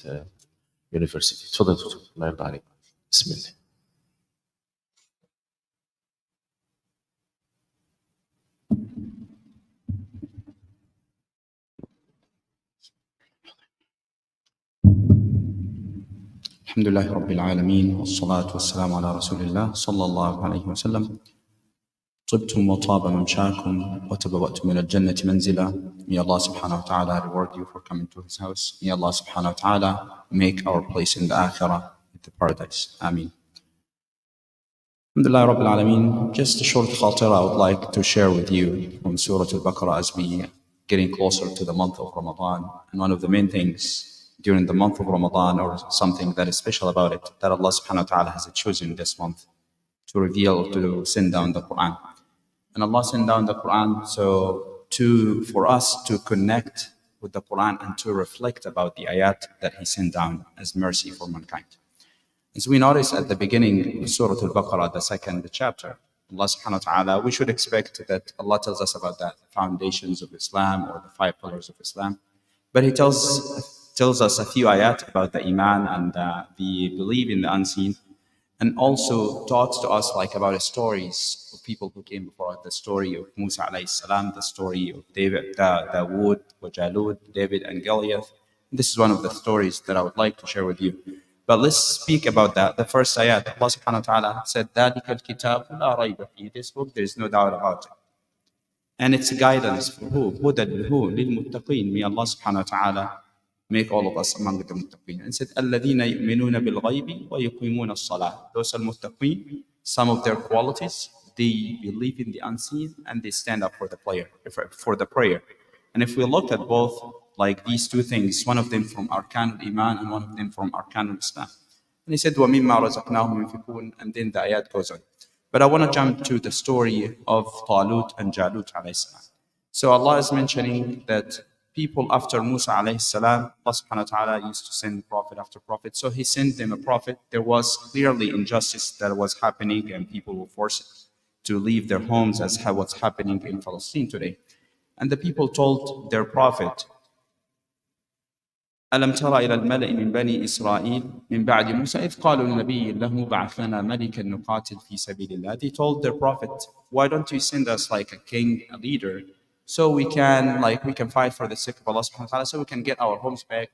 Bkhait University. تفضل دكتور الله يرضى عليك. بسم الله. الحمد لله رب العالمين والصلاة والسلام على رسول الله صلى الله عليه وسلم. طبتم وطاب ممشاكم وتبوأتم من الجنة منزلا. May Allah subhanahu wa ta'ala reward you for coming to His house. May Allah subhanahu wa ta'ala make our place in the akhirah, in the paradise. Ameen. Alhamdulillah Rabbil Alameen. Just a short Khatira I would like to share with you from Surah Al-Baqarah as we getting closer to the month of Ramadan. And one of the main things during the month of Ramadan, or something that is special about it, that Allah subhanahu wa ta'ala has chosen this month to reveal, to send down the Quran. And Allah sent down the Quran for us to connect with the Quran and to reflect about the ayat that He sent down as mercy for mankind. As we notice at the beginning of Surah Al-Baqarah, the second chapter, Allah subhanahu wa ta'ala, we should expect that Allah tells us about the foundations of Islam or the 5 pillars of Islam. But He tells us a few ayat about the Iman and the belief in the unseen, and also talks to us like about stories of people who came before us, the story of Musa alayhi salam, the story of Dawood, Wajalout, David and Goliath. This is one of the stories that I would like to share with you. But let's speak about that. The first ayat, Allah subhanahu wa ta'ala said, ذَلِكَ الْكِتَابُ لَا رَيْبَ فِيهِ. This book, there is no doubt about it. And it's guidance for who? هُدًى who? لِلْمُتَّقِينَ. May Allah subhanahu wa ta'ala make all of us among the muttaqeen. And said, الَّذِينَ يُؤْمِنُونَ بِالْغَيْبِ وَيُقِيمُونَ الصَّلَاةِ. Those are muttaqeen. Some of their qualities, they believe in the unseen and they stand up for the prayer. And if we look at both, like these two things, one of them from Arkan al-Iman and one of them from Arkan al-Islam. And he said, وَمِمَّا رَزَقْنَاهُمْ يُنْفِقُونَ. And then the ayat goes on. But I want to jump to the story of Talout and Jalout alayhi salam. So Allah is mentioning that people after Musa alayhi salam, Allah subhanahu wa ta'ala used to send prophet after prophet. So He sent them a prophet. There was clearly injustice that was happening and people were forced to leave their homes, as what's happening in Palestine today. And the people told their prophet, ألم تر إلى الملأ من بني إسرائيل من بعد موسى إذ قالوا لنبي له بعث لنا ملكا نقاتل في سبيل الله. They told their prophet, why don't you send us like a king, a leader, so we can fight for the sake of Allah subhanahu wa ta'ala, so we can get our homes back,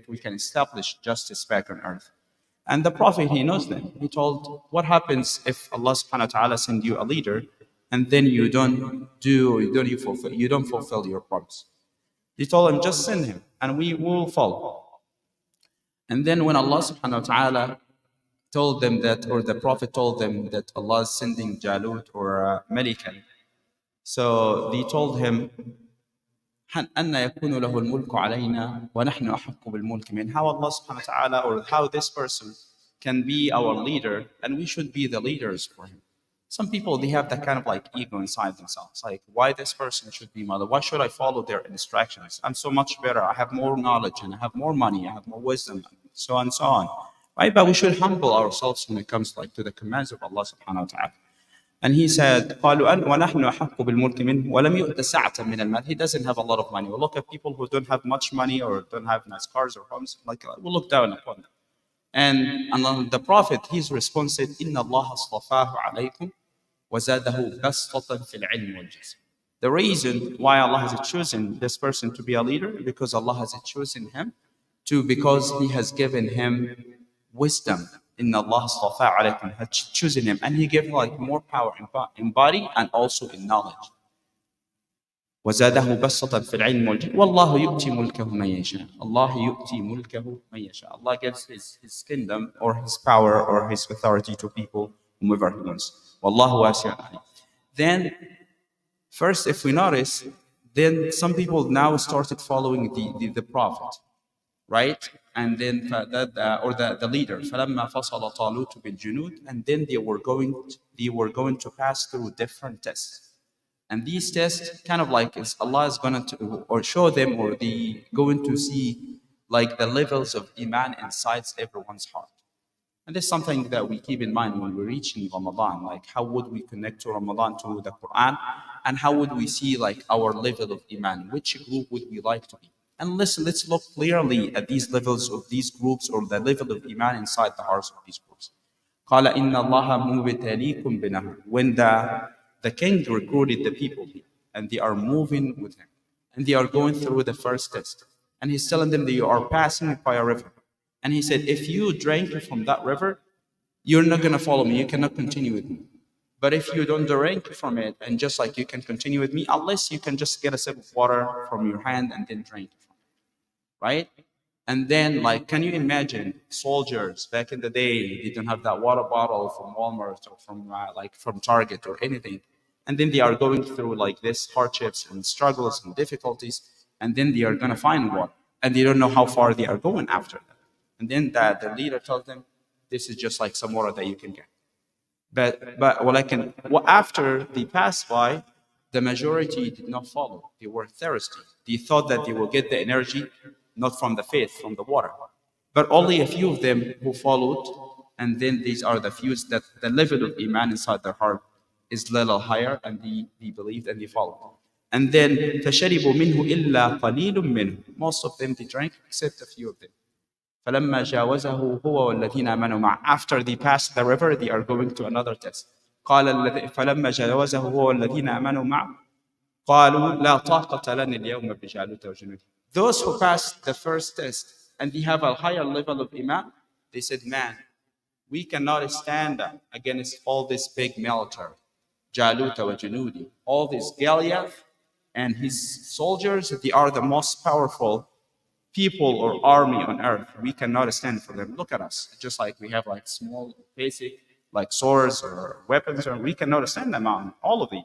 we can establish justice back on earth. And the prophet, he knows them. He told, what happens if Allah subhanahu wa ta'ala send you a leader and then you don't fulfill your promise? He told him, just send him and we will follow. And then when Allah subhanahu wa ta'ala told them that, or the prophet told them that Allah is sending Jalout or Malikan, so they told him, أَنَّ يَكُونُ لَهُ الْمُلْكُ عَلَيْنَا وَنَحْنُ أَحَقُّ بِالْمُلْكِ مِنْهُ. How Allah subhanahu wa ta'ala, or how this person can be our leader and we should be the leaders for him. Some people, they have that kind of like ego inside themselves. Like, why this person should be mother? Why should I follow their instructions? I'm so much better. I have more knowledge and I have more money. I have more wisdom, so on and so on. Right? But we should humble ourselves when it comes like to the commands of Allah subhanahu wa ta'ala. And he said, قالوا وَنَحْنُ أَحَقُّ بِالْمُلْكِ مِنْهُ وَلَمْ يُؤْتَ سَعْةً مِنَ الْمَالِ. He doesn't have a lot of money. We look at people who don't have much money or don't have nice cars or homes, like we look down upon them. And the Prophet, his response said, إِنَّ اللَّهَ اصْطَفَاهُ عَلَيْكُمْ وَزَادَهُ بَسْطَةً فِي الْعِلْمِ وَالْجِسْمِ. The reason why Allah has chosen this person to be a leader, because Allah has chosen him because He has given him wisdom. Inna Allah astafa alaykum, had chosen him, and He gave him like more power in body and also in knowledge. وَزَادَهُ بَسَّطًا فِي الْعِلْمِ وَالْجِسْمِ وَاللَّهُ يُؤْتِي مُلْكَهُ مَن يَشَاءُ. Allah يُؤْتِي مُلْكَهُ مَن يَشَاءُ. Allah gives his kingdom or His power or His authority to people whomever He wants. وَاللَّهُ وَاسِعٌ عَلِيمٌ. Then, first, if we notice, then some people now started following the Prophet, right? And then the leader, فَلَمَّا فَصَلَ طَالُوتُ بِالْجُنُودِ. And then they were going to pass through different tests. And these tests kind of like Allah is going to or show them, or they going to see like the levels of Iman inside everyone's heart. And this is something that we keep in mind when we're reaching Ramadan. Like, how would we connect to Ramadan, to the Quran? And how would we see like our level of Iman? Which group would we like to be? And listen, let's look clearly at these levels of these groups, or the level of iman inside the hearts of these groups. قال إن الله مبتليكم بنهر. When the king recruited the people here, and they are moving with him, and they are going through the first test, and he's telling them that you are passing by a river. And he said, if you drink from that river, you're not going to follow me. You cannot continue with me. But if you don't drink from it, and just like you can continue with me, unless you can just get a sip of water from your hand and then drink from it, right? And then, like, can you imagine soldiers back in the day? They don't have that water bottle from Walmart or from from Target or anything, and then they are going through like this hardships and struggles and difficulties, and then they are gonna find water, and they don't know how far they are going after that. And then the leader tells them, "This is just like some water that you can get." But after they passed by, the majority did not follow. They were thirsty. They thought that they will get the energy not from the faith, from the water. But only a few of them who followed, and then these are the few that the level of iman inside their heart is little higher, and they believed and they followed. And then فَشَرِبُوا مِنْهُ إِلَّا قَلِيلٌ مِنْهُ. Most of them they drank except a few of them. فلما جاوزه هو والذين آمنوا معه. After they passed the river, they are going to another test. فلما جاوزه هو والذين آمنوا معه قالوا لا طاقة لنا اليوم بجالوت وجنوده. Those who passed the first test and they have a higher level of iman, they said, man, we cannot stand against all this big military, Jalut وجنوده, all this Goliath and his soldiers. They are the most powerful people or army on earth. We cannot stand for them. Look at us. Just like we have like small, basic, like swords or weapons, or we cannot stand them on all of it.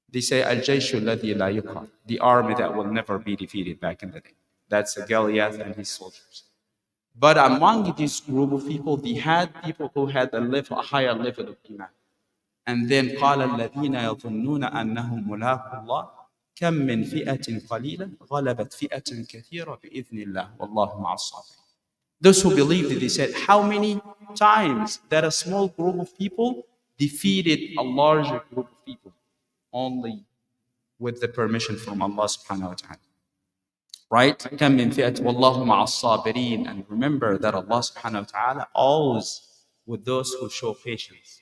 They say, Al-Jayshu alladhi la yuqal, the army that will never be defeated back in the day. That's Goliath and his soldiers. But among this group of people, they had people who had a higher level of iman. And then قال الذين يظنون أنهم ملاقو الله كم من فئة قليلة غلبت فئة كثيرة بإذن الله والله مع الصابرين. Those who believed, they said, how many times that a small group of people defeated a larger group of people only with the permission from Allah subhanahu wa ta'ala. Right? كم من فئة والله مع الصابرين. And remember that Allah subhanahu wa ta'ala always with those who show patience.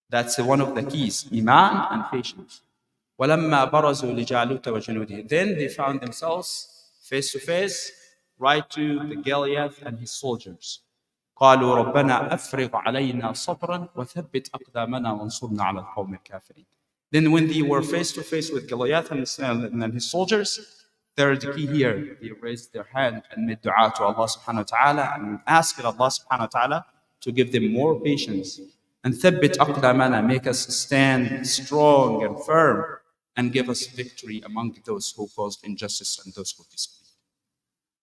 That's one of the keys, iman and patience. وَلَمَّا بَرَزُوا لِجَالُوتَ وَجُنُودِهِ. Then they found themselves face to face, right to the Goliath and his soldiers. قالوا ربنا أفرغ علينا صبرا وثبت أقدامنا وانصرنا على القوم الكافرين. Then when they were face to face with Goliath and his soldiers, third key here, they raised their hand and made dua to Allah subhanahu wa ta'ala and asked Allah subhanahu wa ta'ala to give them more patience. And ثبت أقدامنا, make us stand strong and firm, and give us victory among those who caused injustice and those who disbelieved.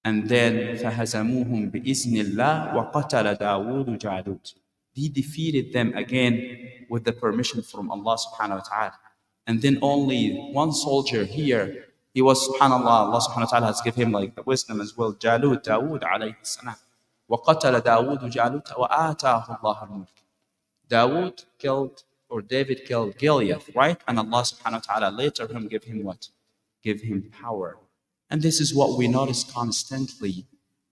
And then فهزموهم بإذن الله وقتل داوود جالوت. He defeated them again with the permission from Allah subhanahu wa ta'ala. And then only one soldier here, he was subhanallah, Allah subhanahu wa ta'ala has given him like the wisdom as well. Jalut, Dawood alayhi salam. وقتل داوود جالوت وآتاه الله الملك. Dawood killed, or David killed Goliath, right? And Allah subhanahu wa ta'ala later gave him what? Give him power. And this is what we notice constantly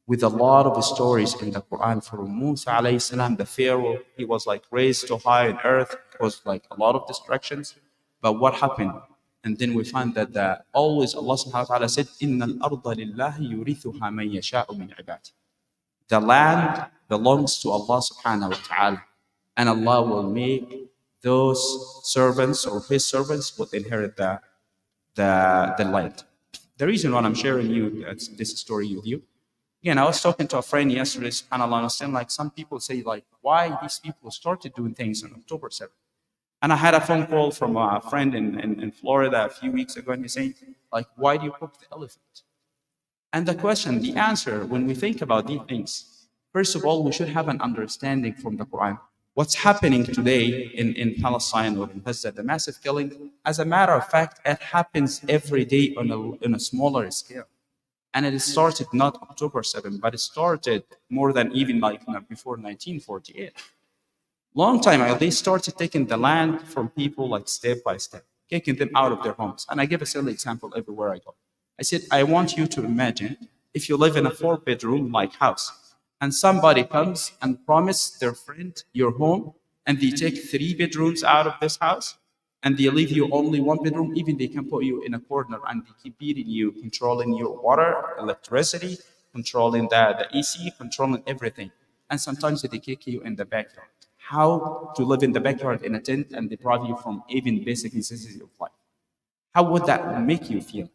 with a lot of stories in the Quran. For Musa alayhi salam, the Pharaoh, he was like raised to high in earth. It was like a lot of distractions. But what happened? And then we find that always Allah subhanahu wa ta'ala said, إِنَّ الْأَرْضَ لِلَّهِ يُورِثُهَا مَنْ يَشَاءُ مِنْ عِبَادِهِ. The land belongs to Allah subhanahu wa ta'ala. And Allah will make those servants or his servants will inherit the land. The reason why I'm sharing this story with you, again, I was talking to a friend yesterday, subhanAllah, and I was saying, like, some people say, like, why these people started doing things on October 7th. And I had a phone call from a friend in Florida a few weeks ago, and he's saying, like, why do you cook the elephant? And the answer, when we think about these things, first of all, we should have an understanding from the Quran. What's happening today in Palestine or in Gaza, the massive killing, as a matter of fact, it happens every day on a smaller scale. And it started not October 7, but it started more than even before 1948. Long time ago, they started taking the land from people like step by step, kicking them out of their homes. And I give a silly example everywhere I go. I said, I want you to imagine if you live in a 4-bedroom like house and somebody comes and promise their friend your home and they take 3 bedrooms out of this house and they leave you only 1 bedroom, even they can put you in a corner and they keep beating you, controlling your water, electricity, controlling the AC, controlling everything. And sometimes they kick you in the backyard. How to live in the backyard in a tent and deprive you from even basic necessities of life? How would that make you feel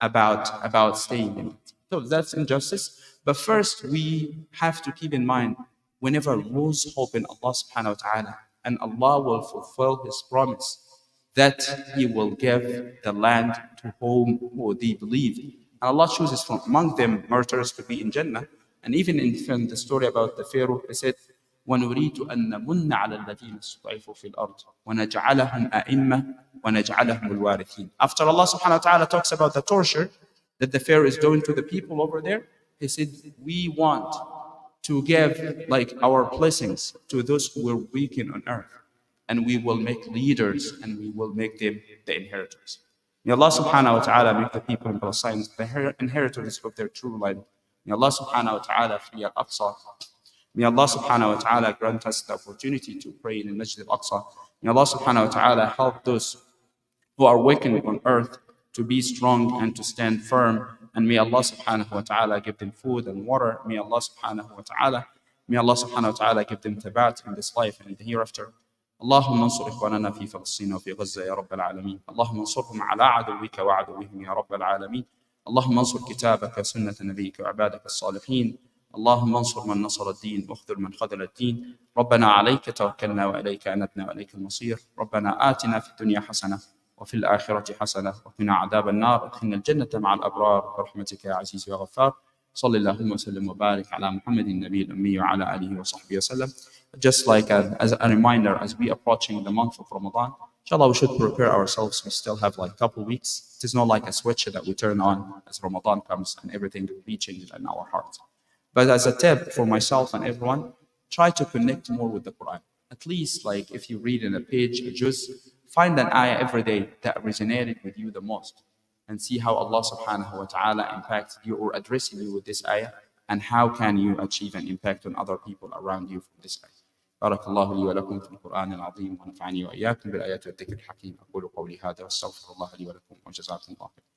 about staying in it? So that's injustice. But first, we have to keep in mind whenever we lose hope in Allah subhanahu wa ta'ala, and Allah will fulfill His promise that He will give the land to whom they believe. And Allah chooses from among them martyrs to be in Jannah. And even in the story about the Pharaoh, He said, ونريد أن نمن على الذين استضعفوا في الأرض ونجعلهم أئمة ونجعلهم الوارثين. After Allah subhanahu wa ta'ala talks about the torture that the Pharaoh is doing to the people over there, He said, we want to give like our blessings to those who were weakened on earth, and we will make leaders and we will make them the inheritors. May Allah subhanahu wa ta'ala make the people in Palestine the inheritors of their true land. May Allah subhanahu wa ta'ala free Al-Aqsa. May Allah subhanahu wa ta'ala grant us the opportunity to pray in the Masjid al-Aqsa. May Allah subhanahu wa ta'ala help those who are weakened on earth to be strong and to stand firm. And may Allah subhanahu wa ta'ala give them food and water. May Allah subhanahu wa ta'ala give them tabat in this life and in the hereafter. اللهم انصر إخواننا في فلسطين وفي غزة يا رب العالمين. اللهم انصرهم على عدوك وعدوهم يا رب العالمين. اللهم انصر كتابك وسنة نبيك وعبادك الصالحين. اللهم انصر من نصر الدين واخذل من خذل الدين. ربنا عليك توكلنا وإليك أنبنا وإليك المصير. ربنا آتنا في الدنيا حسنة وفي الآخرة حسنة وقنا عذاب النار. ادخلنا الجنة مع الأبرار برحمتك يا عزيز يا غفار. صل اللهم وسلم وبارك على محمد النبي الأمي وعلى آله وصحبه وسلم. Just like as a reminder, as we approaching the month of Ramadan, inshallah, we should prepare ourselves. We still have like a couple weeks. It is not like a switch that we turn on as Ramadan comes and everything will be changed in our hearts. But as a tip for myself and everyone, try to connect more with the Quran. At least, like if you read in a page, a juz, find an ayah every day that resonated with you the most, and see how Allah subhanahu wa ta'ala impacted you or addressing you with this ayah, and how can you achieve an impact on other people around you from this ayah. بارك الله لي ولكم في القرآن العظيم ونفعني وإياكم بالآيات والذكر الحكيم. أقول قولي هذا واستغفر الله لي ولكم وجزاكم الله خيرا.